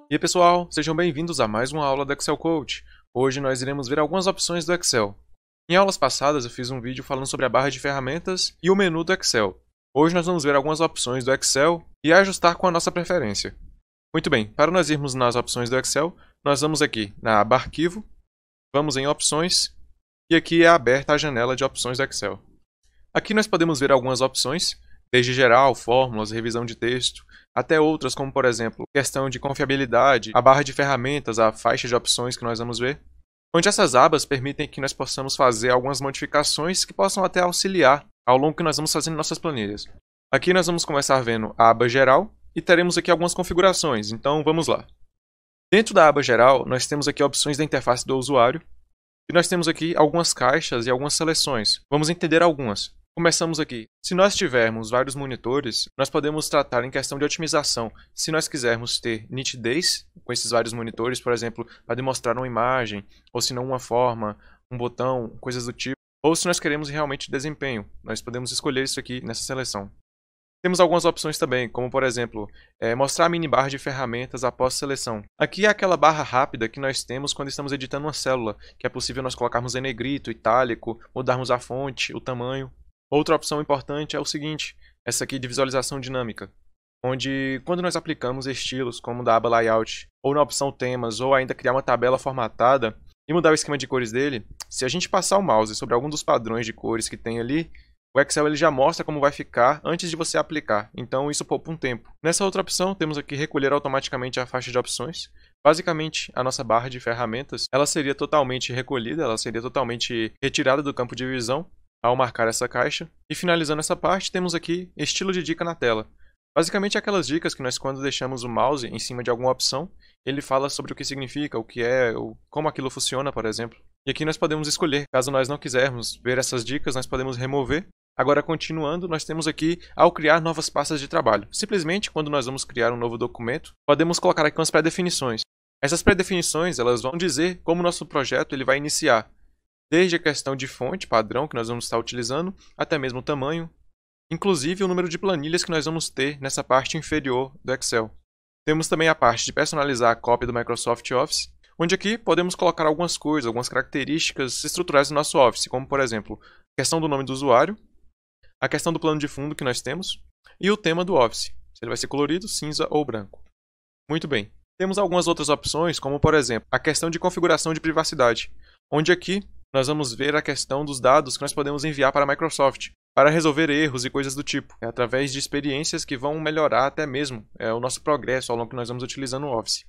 E aí, pessoal, sejam bem-vindos a mais uma aula do Excel Coach. Hoje nós iremos ver algumas opções do Excel. Em aulas passadas eu fiz um vídeo falando sobre a barra de ferramentas e o menu do Excel. Hoje nós vamos ver algumas opções do Excel e ajustar com a nossa preferência. Muito bem, para nós irmos nas opções do Excel, nós vamos aqui na aba Arquivo, vamos em Opções e aqui é aberta a janela de opções do Excel. Aqui nós podemos ver algumas opções, desde geral, fórmulas, revisão de texto, até outras como, por exemplo, questão de confiabilidade, a barra de ferramentas, a faixa de opções que nós vamos ver, onde essas abas permitem que nós possamos fazer algumas modificações que possam até auxiliar ao longo que nós vamos fazendo nossas planilhas. Aqui nós vamos começar vendo a aba geral e teremos aqui algumas configurações, então vamos lá. Dentro da aba geral, nós temos aqui opções da interface do usuário e nós temos aqui algumas caixas e algumas seleções. Vamos entender algumas. Começamos aqui. Se nós tivermos vários monitores, nós podemos tratar em questão de otimização. Se nós quisermos ter nitidez com esses vários monitores, por exemplo, para demonstrar uma imagem, ou se não uma forma, um botão, coisas do tipo, ou se nós queremos realmente desempenho, nós podemos escolher isso aqui nessa seleção. Temos algumas opções também, como por exemplo, mostrar a minibar de ferramentas após seleção. Aqui é aquela barra rápida que nós temos quando estamos editando uma célula, que é possível nós colocarmos em negrito, itálico, mudarmos a fonte, o tamanho. Outra opção importante é o seguinte, essa aqui de visualização dinâmica, onde quando nós aplicamos estilos como da aba Layout, ou na opção Temas, ou ainda criar uma tabela formatada e mudar o esquema de cores dele, se a gente passar o mouse sobre algum dos padrões de cores que tem ali, o Excel ele já mostra como vai ficar antes de você aplicar, então isso poupa um tempo. Nessa outra opção temos aqui recolher automaticamente a faixa de opções. Basicamente, a nossa barra de ferramentas ela seria totalmente recolhida, ela seria totalmente retirada do campo de visão ao marcar essa caixa. E finalizando essa parte, temos aqui estilo de dica na tela. Basicamente aquelas dicas que nós quando deixamos o mouse em cima de alguma opção, ele fala sobre o que significa, o que é, ou como aquilo funciona, por exemplo. E aqui nós podemos escolher, caso nós não quisermos ver essas dicas, nós podemos remover. Agora continuando, nós temos aqui ao criar novas pastas de trabalho. Simplesmente quando nós vamos criar um novo documento, podemos colocar aqui umas pré-definições. Essas pré-definições, elas vão dizer como o nosso projeto ele vai iniciar. Desde a questão de fonte padrão que nós vamos estar utilizando, até mesmo o tamanho, inclusive o número de planilhas que nós vamos ter nessa parte inferior do Excel. Temos também a parte de personalizar a cópia do Microsoft Office, onde aqui podemos colocar algumas coisas, algumas características estruturais do nosso Office, como por exemplo, a questão do nome do usuário, a questão do plano de fundo que nós temos e o tema do Office, se ele vai ser colorido, cinza ou branco. Muito bem. Temos algumas outras opções, como por exemplo, a questão de configuração de privacidade, onde aqui nós vamos ver a questão dos dados que nós podemos enviar para a Microsoft, para resolver erros e coisas do tipo, através de experiências que vão melhorar até mesmo o nosso progresso ao longo que nós vamos utilizando o Office.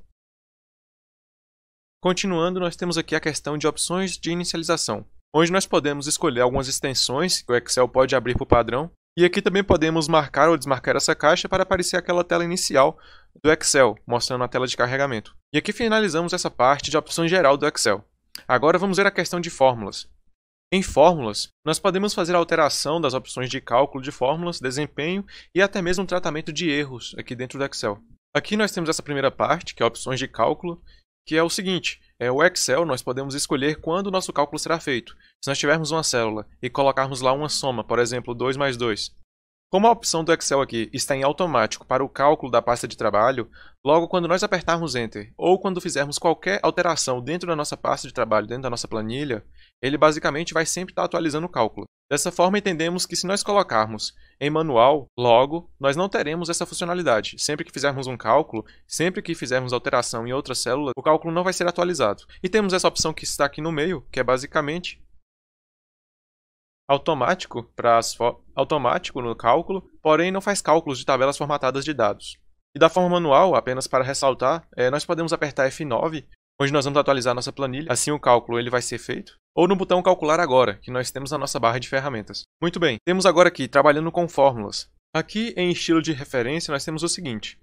Continuando, nós temos aqui a questão de opções de inicialização, onde nós podemos escolher algumas extensões que o Excel pode abrir por padrão, e aqui também podemos marcar ou desmarcar essa caixa para aparecer aquela tela inicial do Excel, mostrando a tela de carregamento. E aqui finalizamos essa parte de opções geral do Excel. Agora vamos ver a questão de fórmulas. Em fórmulas, nós podemos fazer a alteração das opções de cálculo de fórmulas, desempenho e até mesmo tratamento de erros aqui dentro do Excel. Aqui nós temos essa primeira parte, que é opções de cálculo, que é o seguinte, o Excel nós podemos escolher quando o nosso cálculo será feito. Se nós tivermos uma célula e colocarmos lá uma soma, por exemplo, 2 mais 2, como a opção do Excel aqui está em automático para o cálculo da pasta de trabalho, logo quando nós apertarmos Enter ou quando fizermos qualquer alteração dentro da nossa pasta de trabalho, dentro da nossa planilha, ele basicamente vai sempre estar atualizando o cálculo. Dessa forma entendemos que se nós colocarmos em manual, logo, nós não teremos essa funcionalidade. Sempre que fizermos um cálculo, sempre que fizermos alteração em outra célula, o cálculo não vai ser atualizado. E temos essa opção que está aqui no meio, que é basicamente automático no cálculo, porém não faz cálculos de tabelas formatadas de dados. E da forma manual, apenas para ressaltar, nós podemos apertar F9, onde nós vamos atualizar nossa planilha, assim o cálculo ele vai ser feito, ou no botão calcular agora, que nós temos na nossa barra de ferramentas. Muito bem, temos agora aqui, trabalhando com fórmulas. Aqui em estilo de referência nós temos o seguinte,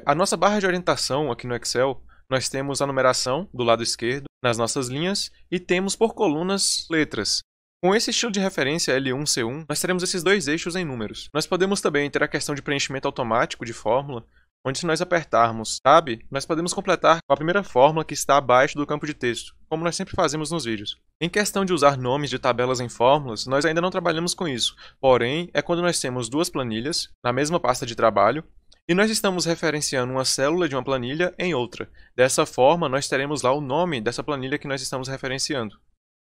a nossa barra de orientação aqui no Excel, nós temos a numeração do lado esquerdo, nas nossas linhas, e temos por colunas letras. Com esse estilo de referência L1, C1, nós teremos esses dois eixos em números. Nós podemos também ter a questão de preenchimento automático de fórmula, onde se nós apertarmos Tab, nós podemos completar com a primeira fórmula que está abaixo do campo de texto, como nós sempre fazemos nos vídeos. Em questão de usar nomes de tabelas em fórmulas, nós ainda não trabalhamos com isso, porém, é quando nós temos duas planilhas na mesma pasta de trabalho, E nós estamos referenciando uma célula de uma planilha em outra. Dessa forma, nós teremos lá o nome dessa planilha que nós estamos referenciando.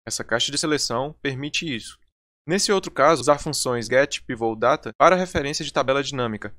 Essa caixa de seleção permite isso. Nesse outro caso, usar funções getPivotData para referência de tabela dinâmica.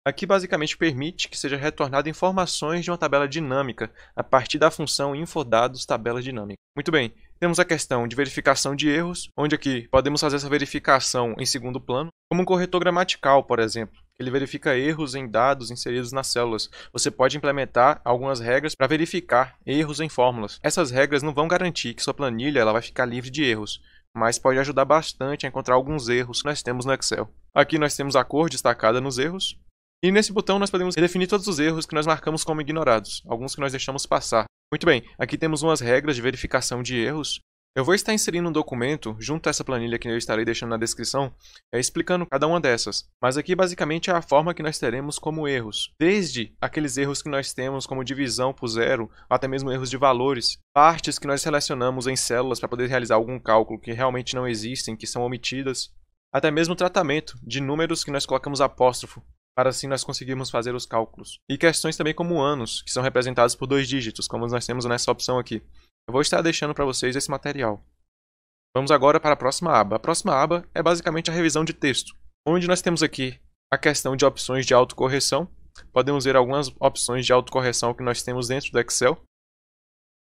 Aqui basicamente permite que seja retornado informações de uma tabela dinâmica a partir da função InfoDados tabela dinâmica. Muito bem, temos a questão de verificação de erros, onde aqui podemos fazer essa verificação em segundo plano, como um corretor gramatical, por exemplo. Ele verifica erros em dados inseridos nas células. Você pode implementar algumas regras para verificar erros em fórmulas. Essas regras não vão garantir que sua planilha ela vai ficar livre de erros, mas pode ajudar bastante a encontrar alguns erros que nós temos no Excel. Aqui nós temos a cor destacada nos erros. E nesse botão nós podemos redefinir todos os erros que nós marcamos como ignorados, alguns que nós deixamos passar. Muito bem, aqui temos umas regras de verificação de erros. Eu vou estar inserindo um documento junto a essa planilha que eu estarei deixando na descrição, explicando cada uma dessas. Mas aqui basicamente é a forma que nós teremos como erros. Desde aqueles erros que nós temos como divisão por zero, até mesmo erros de valores, partes que nós selecionamos em células para poder realizar algum cálculo que realmente não existem, que são omitidas, até mesmo o tratamento de números que nós colocamos apóstrofo, para assim nós conseguirmos fazer os cálculos. E questões também como anos, que são representados por 2 dígitos, como nós temos nessa opção aqui. Eu vou estar deixando para vocês esse material. Vamos agora para a próxima aba. A próxima aba é basicamente a revisão de texto, onde nós temos aqui a questão de opções de autocorreção. Podemos ver algumas opções de autocorreção que nós temos dentro do Excel.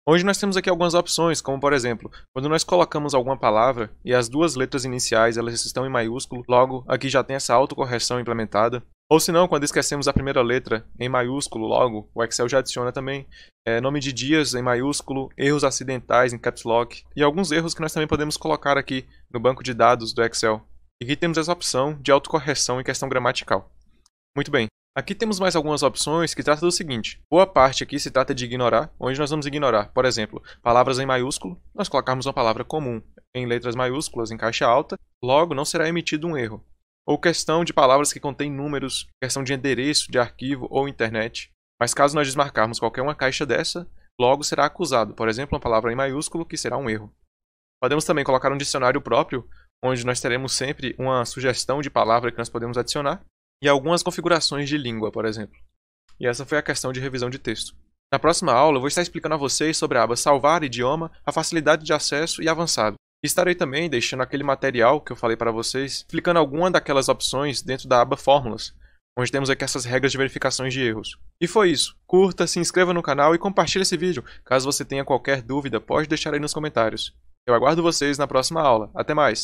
Onde nós temos aqui algumas opções, como por exemplo, quando nós colocamos alguma palavra e as 2 letras iniciais elas estão em maiúsculo, logo aqui já tem essa autocorreção implementada. Ou se não, quando esquecemos a primeira letra em maiúsculo, logo o Excel já adiciona também nome de dias em maiúsculo, erros acidentais em caps lock e alguns erros que nós também podemos colocar aqui no banco de dados do Excel. E aqui temos essa opção de autocorreção em questão gramatical. Muito bem, aqui temos mais algumas opções que tratam do seguinte. Boa parte aqui se trata de ignorar, onde nós vamos ignorar, por exemplo, palavras em maiúsculo, nós colocarmos uma palavra comum em letras maiúsculas em caixa alta, logo não será emitido um erro. Ou questão de palavras que contêm números, questão de endereço de arquivo ou internet. Mas caso nós desmarcarmos qualquer uma caixa dessa, logo será acusado, por exemplo, uma palavra em maiúsculo que será um erro. Podemos também colocar um dicionário próprio, onde nós teremos sempre uma sugestão de palavra que nós podemos adicionar, e algumas configurações de língua, por exemplo. E essa foi a questão de revisão de texto. Na próxima aula eu vou estar explicando a vocês sobre a aba Salvar idioma, a facilidade de acesso e avançado. Estarei também deixando aquele material que eu falei para vocês, explicando alguma daquelas opções dentro da aba Fórmulas, onde temos aqui essas regras de verificações de erros. E foi isso. Curta, se inscreva no canal e compartilhe esse vídeo. Caso você tenha qualquer dúvida, pode deixar aí nos comentários. Eu aguardo vocês na próxima aula. Até mais!